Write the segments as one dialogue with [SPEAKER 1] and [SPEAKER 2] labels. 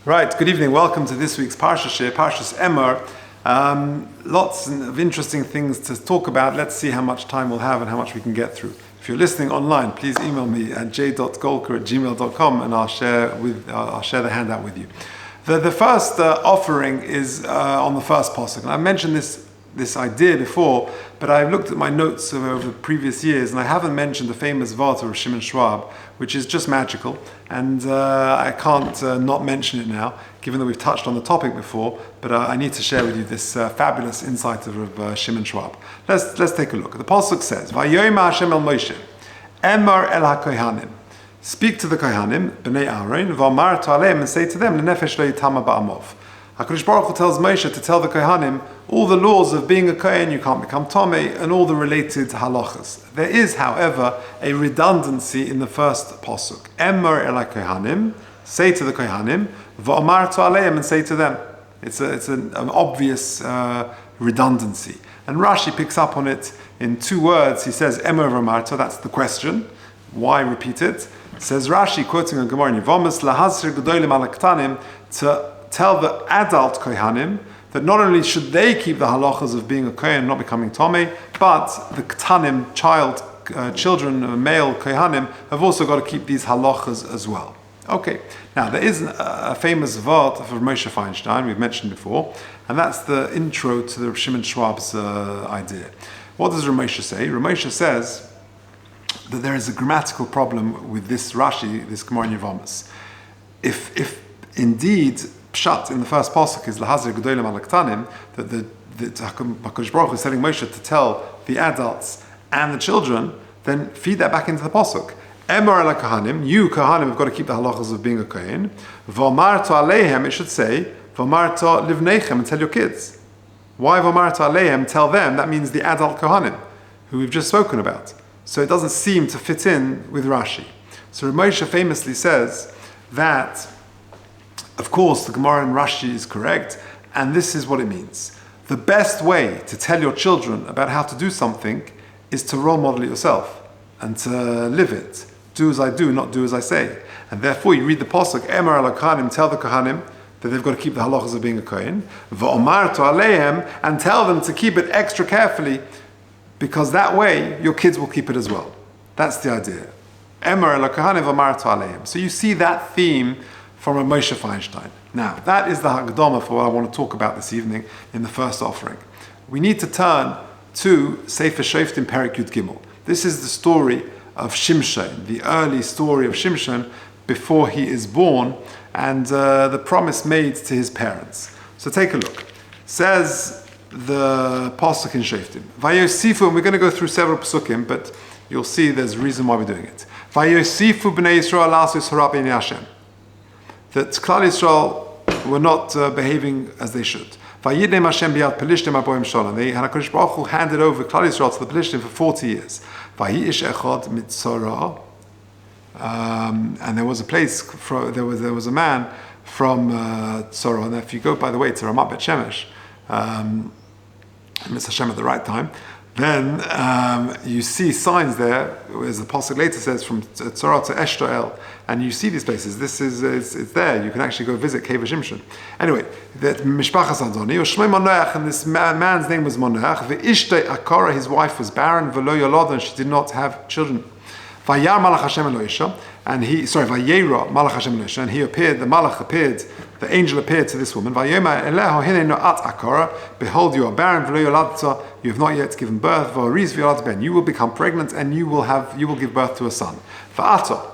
[SPEAKER 1] Right, good evening. Welcome to this week's Parsha Shiur, Parsha's Emor. Lots of interesting things to talk about. Let's see how much time we'll have and how much we can get through. If you're listening online, please email me at j.golker@gmail.com and I'll share the handout with you. The first offering is on the first pasuk. And I mentioned this idea before, but I've looked at my notes over the previous years and I haven't mentioned the famous vart of Shimon Schwab, which is just magical, and I can't not mention it now, given that we've touched on the topic before, but I need to share with you this fabulous insight of Shimon Schwab. Let's take a look. The pasuk says, Vayomer Hashem el Moshe, Emor el ha-kohanim, speak to the kohanim, b'nei Aaron, v'amar aleim, and say to them, l'nefesh lo yitama ba'amov. HaKadosh Baruch Hu tells Moshe to tell the kohanim all the laws of being a kohen, you can't become tomei, and all the related halachas. There is, however, a redundancy in the first pasuk. Emor el kohanim, say to the kohanim, v'amar aleim, and say to them. It's an obvious redundancy. And Rashi picks up on it in two words. He says, Emor v'amarta, that's the question. Why repeat it? Says Rashi, quoting a Gemara in Yevomus, lahazir gedolim al ktanim, to tell the adult kohanim that not only should they keep the halachas of being a kohen, not becoming tomei, but the ktanim, children, male kohanim, have also got to keep these halachas as well. Okay, now there is a famous vart of Moshe Feinstein, we've mentioned before, and that's the intro to the Shimon Schwab's idea. What does Ramosha say? Ramosha says that there is a grammatical problem with this Rashi, this Gemara in Yevomus. If indeed Pshat in the first pasuk is lahazir gedolim al ktanim, that the HaKadosh Baruch Hu is telling Moshe to tell the adults and the children, then feed that back into the pasuk. Emor el kohanim, you kohanim have got to keep the halachas of being a kohen. V'amarta aleihem, it should say v'amarta livneichem, and tell your kids. Why v'amarta aleihem? Tell them. That means the adult kohanim who we've just spoken about. So it doesn't seem to fit in with Rashi. So Moshe famously says that, of course, the Gemara in Rashi is correct, and this is what it means. The best way to tell your children about how to do something is to role model it yourself and to live it. Do as I do, not do as I say. And therefore, you read the pasuk, Emor el kohanim, tell the kohanim that they've got to keep the halachas of being a kohen, v'omartu aleihem, and tell them to keep it extra carefully, because that way your kids will keep it as well. That's the idea. Emor el kohanim v'omartu aleihem. So you see that theme from a Moshe Feinstein. Now, that is the Hagdama for what I want to talk about this evening in the first offering. We need to turn to Sefer Shoftim Perek Yud Gimel. This is the story of Shimshon, the early story of Shimshon before he is born, and the promise made to his parents. So take a look. Says the pasuk in Shoftim, Vayosifu, and we're going to go through several pasukim, but you'll see there's a reason why we're doing it. Vayosifu b'nei Yisrael lasus hara b'nei Hashem. That Klal Yisrael were not behaving as they should. Vayidnem Hashem b'yad Pelishtim aboim shalom. And HaKadosh Baruch Hu handed over Klal Yisrael to the Pelishtim for 40 years. Vayish echad mitzorah. And there was a place, there was a man from Tzorah. And if you go, by the way, to Ramat Bet Shemesh, Mitzvah Hashem at the right time, then you see signs there, as the pasuk later says, from Tzorah to Eshtoel, and you see these places. This is it's there. You can actually go visit Cave Shimshon. Anyway, that Mishpachas Adoni, Shmei Moneach, and this man's name was Moneach. Ve'ishtei Akora, his wife was barren, v'lo yolad, and she did not have children. Vayar Malach Hashem Eloisha, Vayera Malach Hashem Eloisha, and he appeared. The Malach appeared. The angel appeared to this woman. Vayoma Eleho Hine Noat Akora. Behold, you are barren. V'lo yoladta. You have not yet given birth. V'ariz v'yolad ben. You will become pregnant, and you will give birth to a son. V'ato.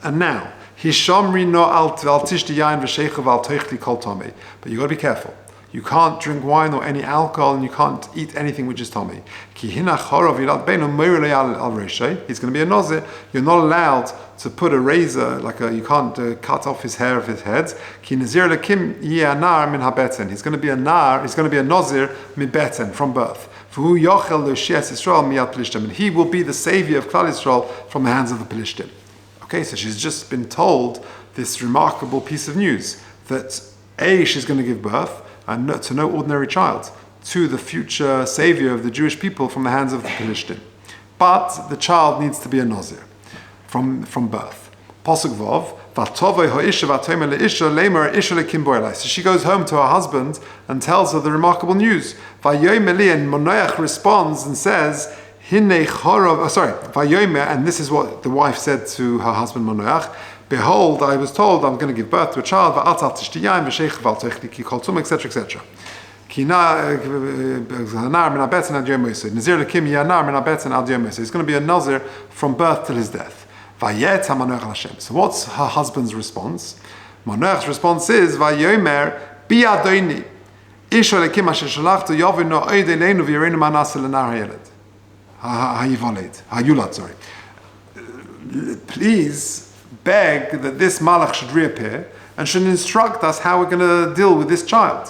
[SPEAKER 1] And now, Hishamri no al tishti yain v'sheichav al toichli kol tomei. But you got to be careful. You can't drink wine or any alcohol, and you can't eat anything which is tomei. Ki hinach horav yilad beinu meirei al reshei. He's going to be a nazir. You're not allowed to put a razor, you can't cut off his hair of his head. Ki nazir lekim yi'anar min habeten. He's going to be a nar. He's going to be a nazir min beten, from birth. V'hu yochel l'shias Yisrael miyad Pelishtim. And he will be the savior of Klal Yisrael from the hands of the Pelishtim. Okay, so she's just been told this remarkable piece of news that she's going to give birth to no ordinary child, to the future savior of the Jewish people from the hands of the Pelishtim. But the child needs to be a nazir from birth. Pasuk Vav, So she goes home to her husband and tells her the remarkable news. And Manoach responds and says, and this is what the wife said to her husband Manoach. Behold, I was told I'm going to give birth to a child, etc., etc. He's going to be a nazir from birth till his death. So what's her husband's response? Manoach's response is, Vayomer bi'adoni ish olekim asher shalachtu yovino oid eleinu v'yireinu manase l'nar hayulad, sorry. Please beg that this malach should reappear and should instruct us how we're going to deal with this child.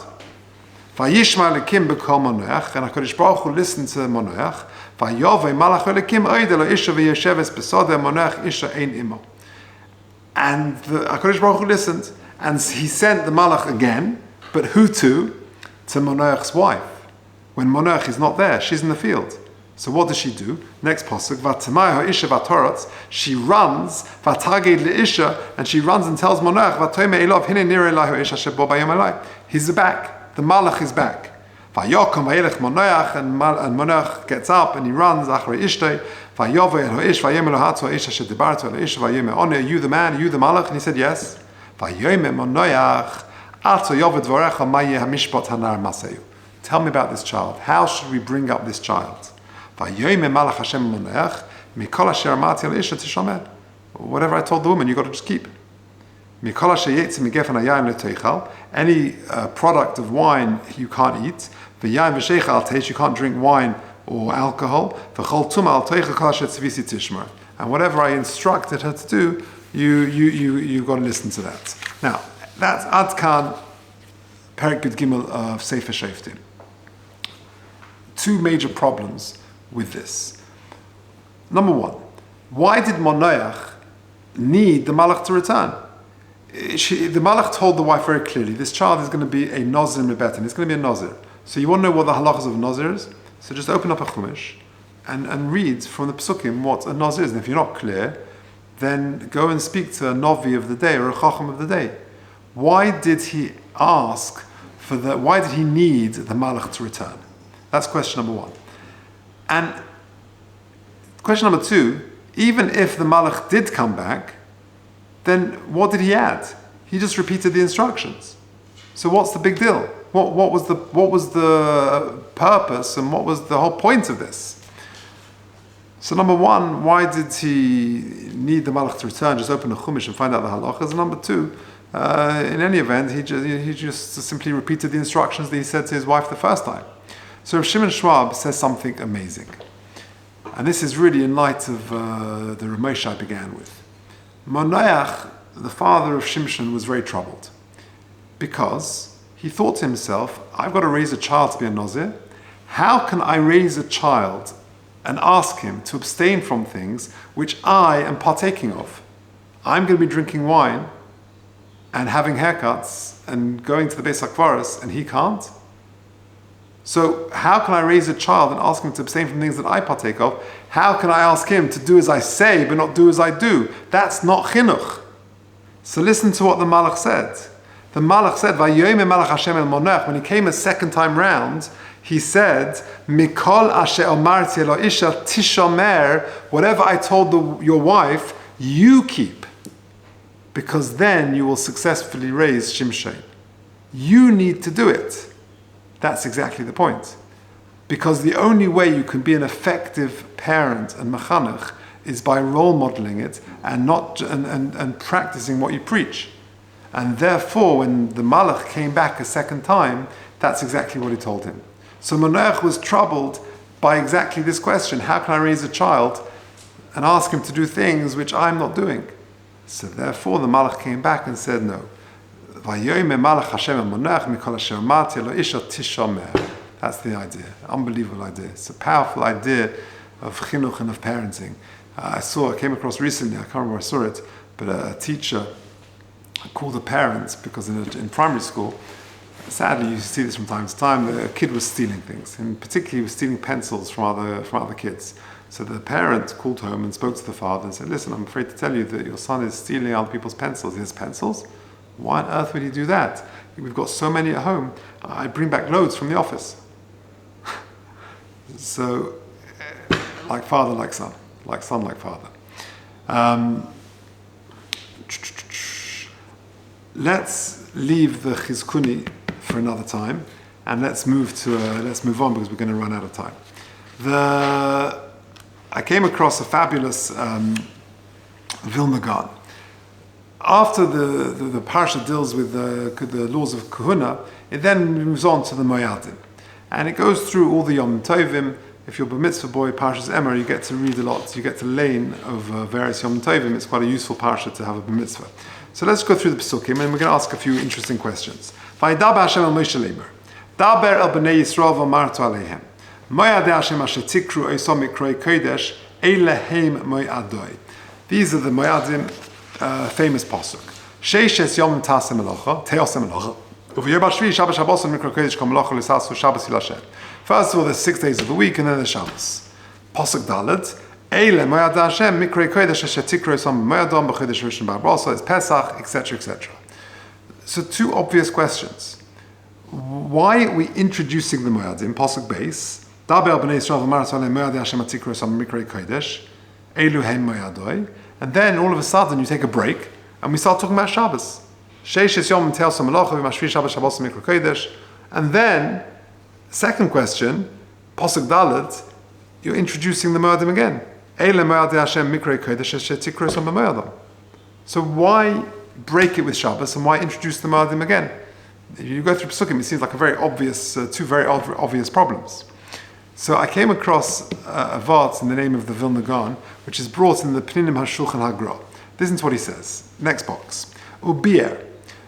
[SPEAKER 1] Vayishma elekim b'kol Manoach, and HaKadosh Baruch Hu listened to Manoach. Vayovei malach elekim oid elo isha v'yesheves besodeh Manoach isha ein imo. And the HaKadosh Baruch Hu listened, and he sent the malach again, but who to? To Manoach's wife. When Manoach is not there, she's in the field. So what does she do? Next pasuk, Vatamai ha'isha v'torotz, she runs, Vatagid le'isha, and she runs and tells Manoach, Vatoyme elov hine nirei lai ha'isha shebo b'yom alai. He's back. The malach is back. Vayokom va'elech Manoach, and Manoach gets up and he runs, achrei ishtei, Vayovei el ha'ish, vayem el ha'atzu ha'isha shedibartu el ha'ish, vayem are you the man, are you the malach? And he said, yes. Vayome Manoach, ato yoved v'orecha ma'yeh ha'mishpat hanar maseyu. Tell me about this child. How should we bring up this child? Vayome malach Hashem Manoach, mikol asher amati al isha tishomer. Whatever I told the woman, you got to just keep. Mikol asher yetzi migefen hayayin le'teichal. Any product of wine you can't eat. V'yayin v'sheichal al teish, you can't drink wine or alcohol. V'chol tuma al teichal kol asher tzivisi tishmer. And whatever I instructed her to do, you've got to listen to that. Now, that's Ad Kan, Perek Yud Gimel of Sefer Shoftim. Two major problems with this. Number one, why did Manoach need the malach to return? The malach told the wife very clearly, this child is going to be a nazir mebetan, it's going to be a nazir. So you want to know what the halachas of a nazir is? So just open up a chumash and read from the psukim what a nazir is. And if you're not clear, then go and speak to a novi of the day or a chacham of the day. Why did he why did he need the malach to return? That's question number one. And question number two, even if the malach did come back, then what did he add? He just repeated the instructions. So what's the big deal? What was the purpose and what was the whole point of this? So number one, why did he need the malach to return? Just open the chumash and find out the halachas. And number two, in any event, he just simply repeated the instructions that he said to his wife the first time. So Rav Shimon Schwab says something amazing. And this is really in light of the Ramesh I began with. Manoach, the father of Shimshon, was very troubled because he thought to himself, I've got to raise a child to be a nazir. How can I raise a child and ask him to abstain from things which I am partaking of? I'm going to be drinking wine and having haircuts and going to the Beis HaKvaros, and he can't? So how can I raise a child and ask him to abstain from things that I partake of? How can I ask him to do as I say but not do as I do? That's not chinuch. So listen to what the malach said. The malach said, Vayomer malach Hashem el Manoach, when he came a second time round, he said, Mikol asher omarti elo isha tishomer, whatever I told your wife, you keep. Because then you will successfully raise Shimshon. You need to do it. That's exactly the point. Because the only way you can be an effective parent and mechanech is by role modeling it and not and practicing what you preach. And therefore, when the malach came back a second time, that's exactly what he told him. So Manoach was troubled by exactly this question: how can I raise a child and ask him to do things which I'm not doing? So therefore, the malach came back and said, no. That's the idea. Unbelievable idea. It's a powerful idea of chinuch and of parenting. I came across recently, I can't remember where I saw it, but a teacher called a parent because in primary school, sadly you see this from time to time, the kid was stealing things, and particularly he was stealing pencils from other kids. So the parent called home and spoke to the father and said, listen, I'm afraid to tell you that your son is stealing other people's pencils. He has pencils? Why on earth would he do that? We've got so many at home. I bring back loads from the office. So, like father, like son. Like son, like father. Let's leave the chizkuni for another time, and let's move on because we're going to run out of time. I came across a fabulous Vilna Gaon. After the Parsha deals with the laws of Kahuna, it then moves on to the Moyadim. And it goes through all the Yom Tovim. If you're a mitzvah boy, Parsha's Emor, you get to read a lot. You get to learn of various Yom Tovim. It's quite a useful Parsha to have a mitzvah. So let's go through the Pesukim, and we're going to ask a few interesting questions. Vaydaber Hashem el Moshe leimer. Daber el bnei Yisrael v'amartu aleihem. Moyadei Hashem asher tikru oisom mikroi kodesh eilehem moyadoi. These are the Moyadim famous pasuk. Sheishes yom tasem melocha, teosem melocha. Uv'yom hashvi Shabbos Shabbosim mikro kodesh kol melocha l'sasu Shabbos Hilashem. First of all, there's 6 days of the week, and then there's Shabbos. Pasuk Dalet. Eile moyadei Hashem mikroi kodesh asher tikru oisom moyadom b'chodesh rishon b'arba. It's Pesach, etc., etc. So two obvious questions. Why are we introducing the Moyadim? Pasuk base. Daber b'nei Yisrael v'amartu aleim moyadei Hashem atikru oisom mikroi kodesh. Elu hem moyadoi. And then all of a sudden you take a break and we start talking about Shabbos. Sheishes yom teosem melocha v'mashvi Shabbos Shabbos mikro kodesh. And then, second question, Pasuk Dalet, you're introducing the Moyadim again. Eile moyadei Hashem mikro kodesh asher tikru oisom b'moyadom. So why break it with Shabbos and why introduce the Moyadim again? If you go through Pesukim, it seems like a very obvious, two very obvious problems. So I came across a vart in the name of the Vilna Gaon, which is brought in the Pninim HaShulchan HaGra. Listen to what he says. Next box. Ubir,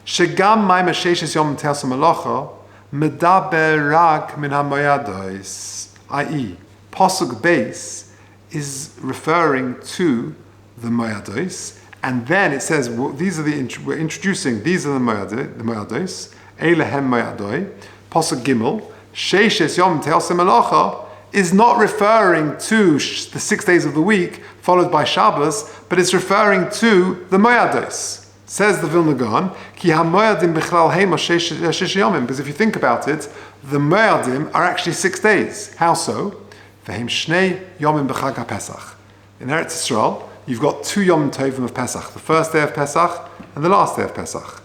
[SPEAKER 1] shegam maim sheishes yom teosem melocha, medaber rak min hamoyados, i.e., Pasuk base is referring to the moyados, and then it says we're introducing these are the moyados, eilehem moyadoi. Pasuk gimel. Sheishes Yom Teosem Melocha is not referring to the 6 days of the week followed by Shabbos, but it's referring to the Moyados. Says the Vilna Gaon, Ki ha-Moyadim b'chlal heima sheish yomim. Because if you think about it, the Moyadim are actually 6 days. How so? V'hem shnei yomim b'chag ha-Pesach. In Eretz Yisrael, you've got 2 Yom Tovim of Pesach, the first day of Pesach and the last day of Pesach.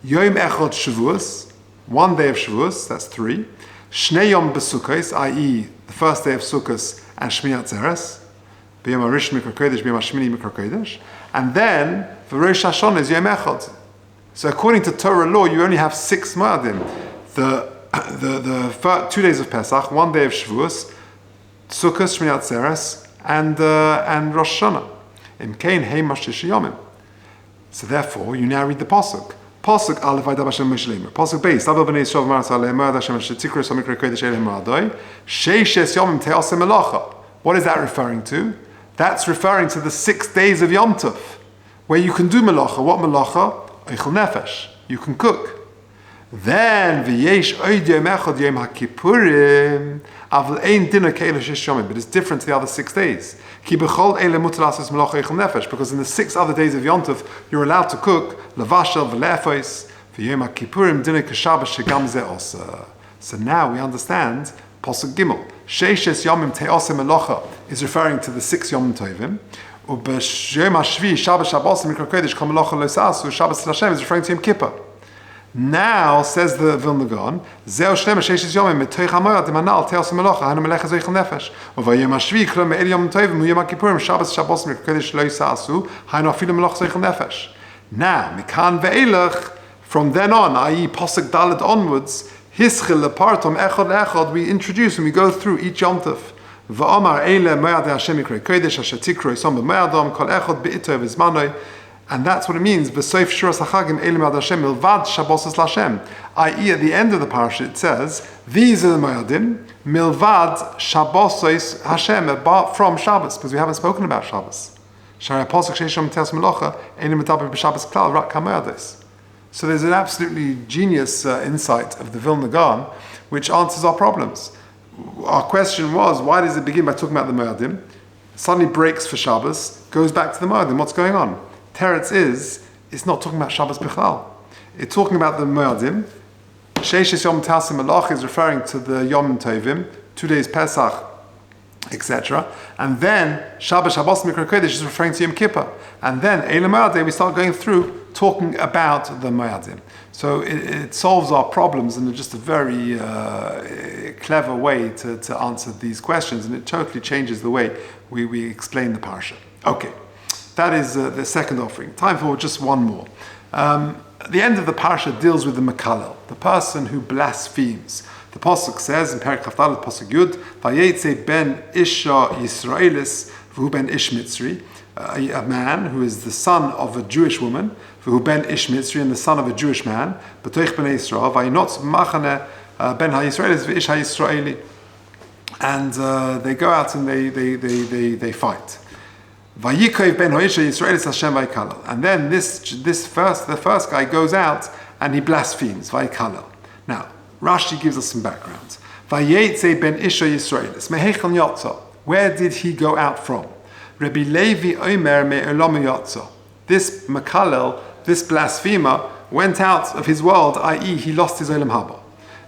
[SPEAKER 1] Yom Echad Shavuos, 1 day of Shavuos, that's 3. Shnei Yom B'Sukkos, i.e. the first day of Sukkos and Shmini Atzeres, B'Yom HaRishon Mikra Kodesh, B'Yom HaShmini Mikra Kodesh, and then for Rosh Hashanah is Yom Echad. So according to Torah law, you only have 6 Moyadim. The 2 days of Pesach, 1 day of Shavuos, Sukkos, Shmini Atzeres, and Rosh Hashanah. Im Kain Heim Mashish Yomim. So therefore, you now read the pasuk. Pasuk Aleph Vaydaber Hashem Moshe leimer. Pasuk Beis. Daber b'nei Yisrael v'amartu aleim moyadei Hashem asher tikru oisom mikroi kodesh eilehem moyadoi. Sheishes yomim teosem melocha. What is that referring to? That's referring to the 6 days of Yom Tov, where you can do melacha. What melacha? Eichel nefesh. You can cook. Then v'yesh oid yom echad yom haKippurim aval ein dinner ke'ela shesh yomim. But it's different to the other 6 days. Ki b'chol eile mutar asos melacha eichel nefesh. Because in the 6 other days of Yom Tov, you're allowed to cook lavashel v'le'efos v'yom haKippurim dinner k'shabbos shegam ze osa. So now we understand Pasuk Gimel. Sheishes yomim te'osem melacha is referring to the 6 Yom Tovim. U'b'yom hashvi Shabbos Shabbosim mikra kodesh kol melacha lo sasu Shabbos Hashem is referring to Yom Kippur. Now, says the Vilna Gaon, Zeo Shlema Sheishes Yomim Metoich HaMoyad Imanal Teosem Melocha Hanu Melech Zoichel Nefesh Uvayom HaShvi K'lo Me'el Yom Tovim Uyom HaKippurim Shabbos Shabbosim mikra kodesh lo sasu Hanu Afilu Melech Zoichel Nefesh. Now, Mikan Ve'elach, from then on, i.e. Pasuk Dalet onwards, Hischil Lepartom Echad Echad, we introduce and we go through each Yom Tov. V'omar Eile Moyadei Hashem Mikrei Kodesh Asher Tikru Osom B'Moyadom Kol Echad B'Ito V'Zmanoi. And that's what it means. V'soif Shuras HaChagim Eile Moyad Hashem Milvad Shabbos L'Hashem. I.e. at the end of the parsha it says, these are the Moyadim Milvad Shabbos Hashem, apart from Shabbos, because we haven't spoken about Shabbos. Shari Pasuk Sheishom Teos Melocha Eile Metaber B'Shabbos Klal Rak HaMoyadis. So there's an absolutely genius insight of the Vilna Gaon, which answers our problems. Our question was, why does it begin by talking about the Moyadim? suddenly breaks for Shabbos, goes back to the Moedim. What's going on? Teretz is, it's not talking about Shabbos Bichlal. It's talking about the Moedim. Sheishis Yom Tasim Malach is referring to the Yom Tovim, 2 days Pesach, etc. And then Shabbos Mikra Kodesh is referring to Yom Kippur. And then Eila Moedim, we start going through talking about the Moedim. So it solves our problems in just a very clever way to answer these questions, and it totally changes the way we explain the Parsha. Okay, that is the second offering. Time for just one more. The end of the Parsha deals with the Mekalel, the person who blasphemes. The Pasuk says in Perek Chafdal, Pasuk Yud, Vayetze ben Isha Yisraelis v'hu ben Ish Mitzri, a man who is the son of a Jewish woman, who ben Ish Mitzri, and the son of a Jewish man, b'toich b'nei Yisrael, v'yinotz machane ben ha-Yisraelis v'ish ha-Yisraeli, and they go out and they fight. Vayikov ben ha-Ish ha-Yisraelis Hashem v'yikalel, and then the first guy goes out and he blasphemes v'yikalel. Now Rashi gives us some background. Vayetze ben Ish ha-Yisraelis mehechel yotza. Where did he go out from? Rabbi Levi Omer me'olam yotza. This Mekalel, this blasphemer, went out of his world, i.e., he lost his Olam Haba.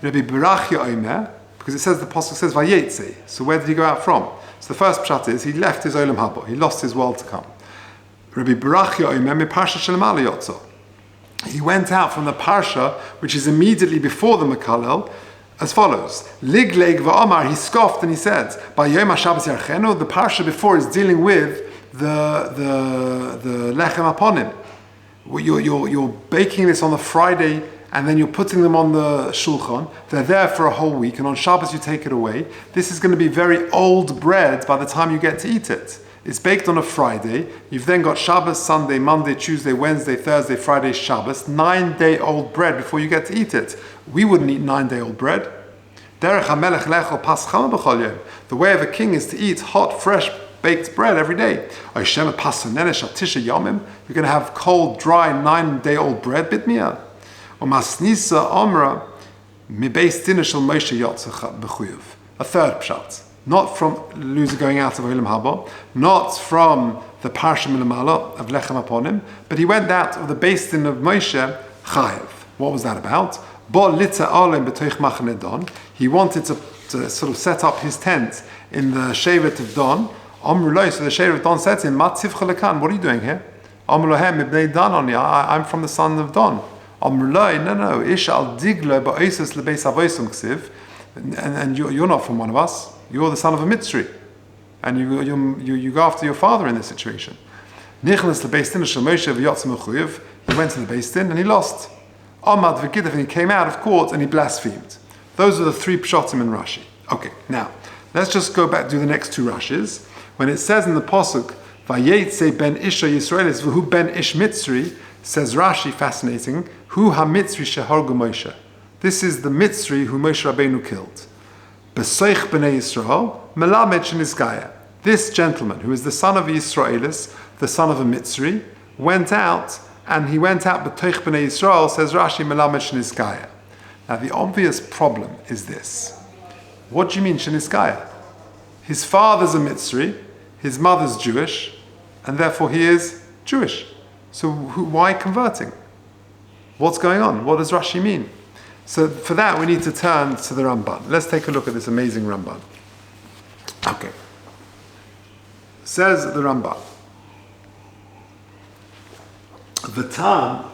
[SPEAKER 1] Rabbi Barachia Omer, because it says, the Pasuk says Vayetze. So where did he go out from? So the first pshat is he left his Olam Haba. He lost his world to come. Rabbi Barachia Omer me Parsha Shelemala Yotza. He went out from the Parsha, which is immediately before the Mekalel, as follows: Ligleg va'amar, he scoffed and he said, "By Yom HaShabbos Yarchenu," the parsha before is dealing with the lechem aponim. You're baking this on the Friday, and then you're putting them on the shulchan. They're there for a whole week, and on Shabbos you take it away. This is going to be very old bread by the time you get to eat it. It's baked on a Friday. You've then got Shabbos, Sunday, Monday, Tuesday, Wednesday, Thursday, Friday, Shabbos. 9-day-old bread before you get to eat it. We wouldn't eat 9-day-old bread. The way of a king is to eat hot, fresh, baked bread every day. You're going to have cold, dry, 9-day-old bread. A third pshat. Not from loser going out of Olam Haba, not from the Parsha Milamala of Lechem Aponim, but he went out of the Beis Din of Moshe Chayev. What was that about? He wanted to sort of set up his tent in the Shevet of Don. So the Shevet of Don said to him, what are you doing here? I'm from the son of Don. And you're not from one of us. You're the son of a Mitzri. And you go after your father in this situation. He went to the Beis Din and he lost. And he came out of court and he blasphemed. Those are the three pshatim in Rashi. Okay, now let's just go back to the next two Rashis. When it says in the Pasuk, Vayetze ben Isha Yisraelis v'hu ben Ish Mitzri, says Rashi, fascinating, Hu ha-Mitzri shehargu Moshe. This is the Mitzri who Moshe Rabbeinu killed. B'soich b'nei Yisrael, melamed shenizgaya. This gentleman, who is the son of Yisraelis, the son of a Mitzri, went out, and he went out b'toich b'nei Yisrael, says Rashi, melamed shenizgaya. Now the obvious problem is this. What do you mean shenizgaya? His father's a Mitzri, his mother's Jewish, and therefore he is Jewish. So why converting? What's going on? What does Rashi mean? So for that we need to turn to the Ramban. Let's take a look at this amazing Ramban. Okay. Says the Ramban. The time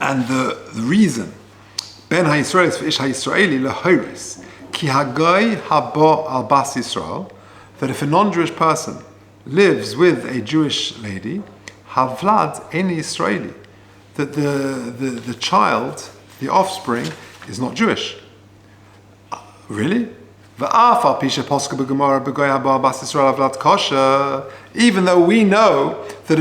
[SPEAKER 1] and the reason Ben ha-Yisraelis v'ish ha-Yisraeli lehoris ki hagoy haba al bas Yisrael, that if a non-Jewish person lives with a Jewish lady, havlad ein Yisraeli, that the child, the offspring, is not Jewish. Really? Even though we know that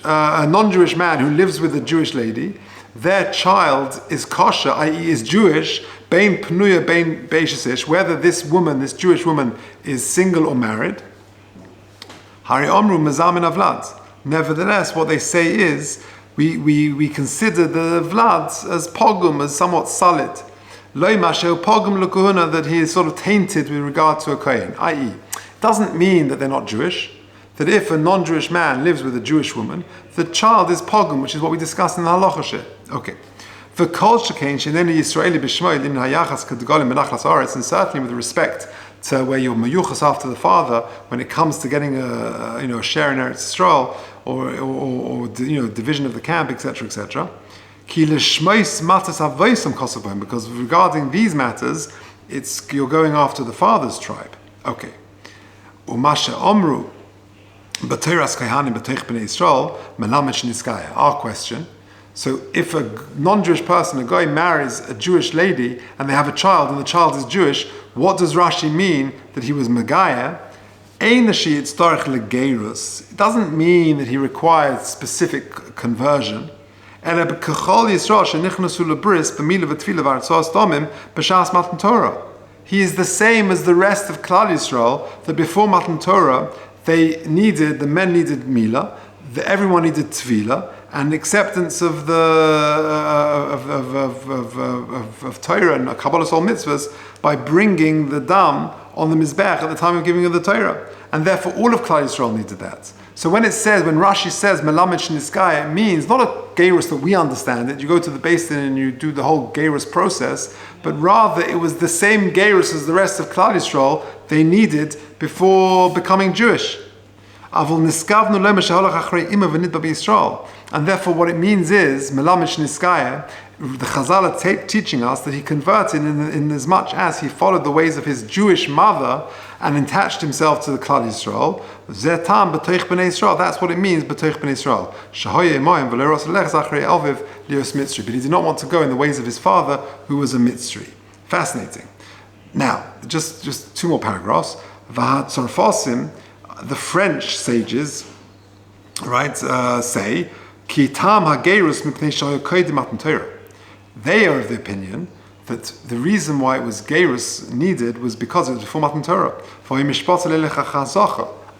[SPEAKER 1] a non-Jewish man who lives with a Jewish lady, their child is kosher, i.e. is Jewish, bein pnuya bein beishesish, whether this Jewish woman is single or married. Hari omru mazamin avlad. Nevertheless, what they say is, we consider the vlad as pogum, as somewhat solid. Loy mashel pogum lukuhuna, that he is sort of tainted with regard to a kohen, i.e. doesn't mean that they're not Jewish. That if a non-Jewish man lives with a Jewish woman, the child is pogum, which is what we discussed in the halacha. Okay. And certainly with respect to where you're mayuchas after the father, when it comes to getting a share in Eretz Yisrael or division of the camp, etc., etc. Because regarding these matters, you're going after the father's tribe. Okay. Umasha omru. Our question. So if a non-Jewish person, a guy marries a Jewish lady and they have a child and the child is Jewish, what does Rashi mean that he was Megaya? It doesn't mean that he required specific conversion. He is the same as the rest of Klal Yisrael, that before Matan Torah, the men needed Mila, everyone needed Tvila, and acceptance of the of Torah and Kabbalah Sol mitzvahs by bringing the dam on the Mizbech at the time of giving of the Torah. And therefore all of Klal Yisrael needed that. So when Rashi says Melamed Shniskaya, it means not a Geirus that we understand it. You go to the basin and you do the whole Geirus process, but rather it was the same Geirus as the rest of Klal Yisrael they needed before becoming Jewish. And therefore what it means is, Melamed Shniskaya, the Chazal are teaching us that he converted in as much as he followed the ways of his Jewish mother and attached himself to the Klal Yisrael. Zetam b'toich b'nei Yisrael. That's what it means, b'toich b'nei Yisrael. But he did not want to go in the ways of his father, who was a Mitzri. Fascinating. Now, just two more paragraphs. The French sages, right, say, Ki tam hagerus mipnei shayu kodim matan Torah. They are of the opinion that the reason why it was gerus needed was because it was before Matan Torah.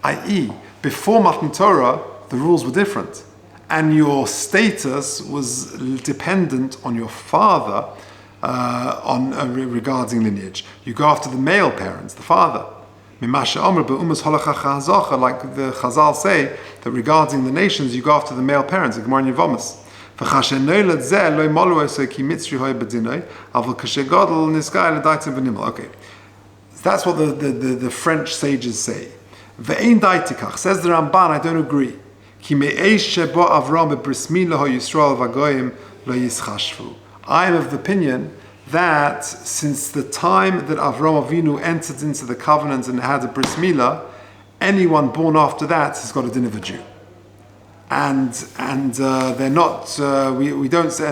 [SPEAKER 1] I.e., before Matan Torah, the rules were different. And your status was dependent on your father regarding lineage. You go after the male parents, the father. Like the Chazal say, that regarding the nations, you go after the male parents, the Gemara in Yevamos. Okay. That's what the French sages say. Says the Ramban, I don't agree. I am of the opinion that since the time that Avraham Avinu entered into the covenant and had a bris milah, anyone born after that has got a din of a Jew. And they're not. We don't say,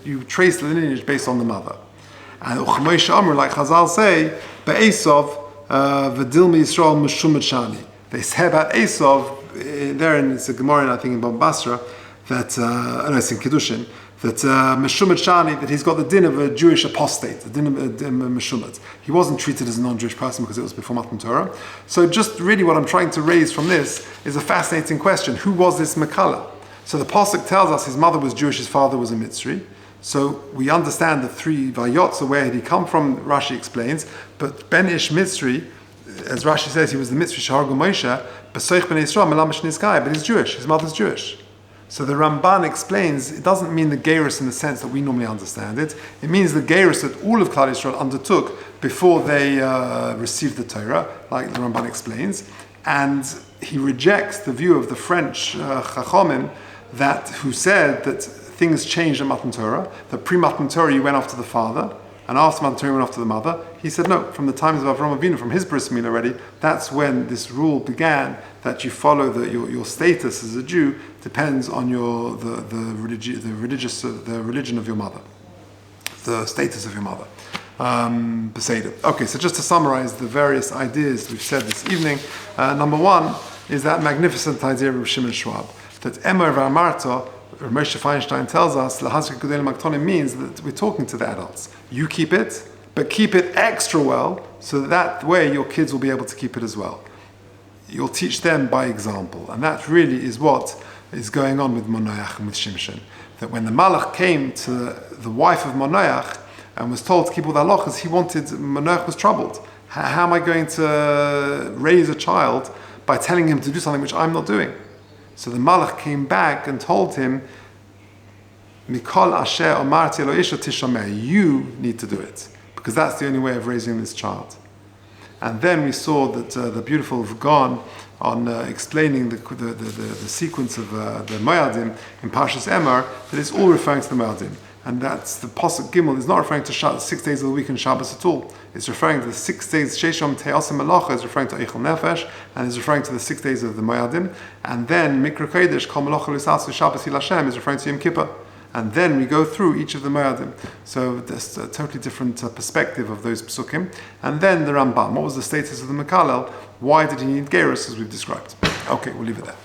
[SPEAKER 1] you trace the lineage based on the mother. And like Chazal say, be'Esav v'dilmi Yisrael meshumad shani. They say about Esav there, and it's a Gemara, I think in Basra, that it's in Kiddushin, that Meshumad Shani, that he's got the din of a Jewish apostate, the din of Meshumad. He wasn't treated as a non-Jewish person because it was before Matan Torah. So just really what I'm trying to raise from this is a fascinating question. Who was this Mekala? So the Pasuk tells us his mother was Jewish, his father was a Mitzri. So we understand the three Vayotza, where did he come from, Rashi explains. But Ben Ish Mitzri, as Rashi says, he was the Mitzri Shahargu Moshe, B'soich Ben Yisrael, Melam Shnizkai, but he's Jewish, his mother's Jewish. So the Ramban explains, it doesn't mean the Geirus in the sense that we normally understand it. It means the Geirus that all of Klal Yisrael undertook before they received the Torah, like the Ramban explains. And he rejects the view of the French Chachomim who said that things changed at Matan Torah, that pre-Matan Torah you went after the father, and after Matan Torah you went after the mother. He said no, from the times of Avraham Avinu, from his bris milah already, that's when this rule began, that you follow your status as a Jew depends on the religion of your mother, the status of your mother. Okay, so just to summarize the various ideas we've said this evening, number one is that magnificent idea of Rav Shimon Schwab, that Emor v'amarta, Moshe Feinstein tells us, Lahazke Gudel Maktonim means that we're talking to the adults. You keep it, but keep it extra well, so that way your kids will be able to keep it as well. You'll teach them by example. And that really is what is going on with Manoach and with Shimshon. That when the Malach came to the wife of Manoach and was told to keep all the halachas, Manoach was troubled. How am I going to raise a child by telling him to do something which I'm not doing? So the Malach came back and told him, Mikol asher omarti lo isha tishameh. You need to do it, because that's the only way of raising this child. And then we saw that the beautiful V'gon on explaining the sequence of the Moyadim in Parshas Emor, that it's all referring to the Moyadim. And that's the Pasuk Gimel is not referring to 6 days of the week in Shabbos at all. It's referring to the 6 days, Shesham Te'asim Malacha is referring to Eichel Nefesh, and is referring to the 6 days of the Moyadim. And then Mikra Kodesh, Kol Malacha L'Sasu Shabbos Hil Hashem is referring to Yom Kippur. And then we go through each of the Moyadim. So there's a totally different perspective of those Psukim. And then the Rambam, what was the status of the Mekalel? Why did he need Gerus, as we've described? Okay, we'll leave it there.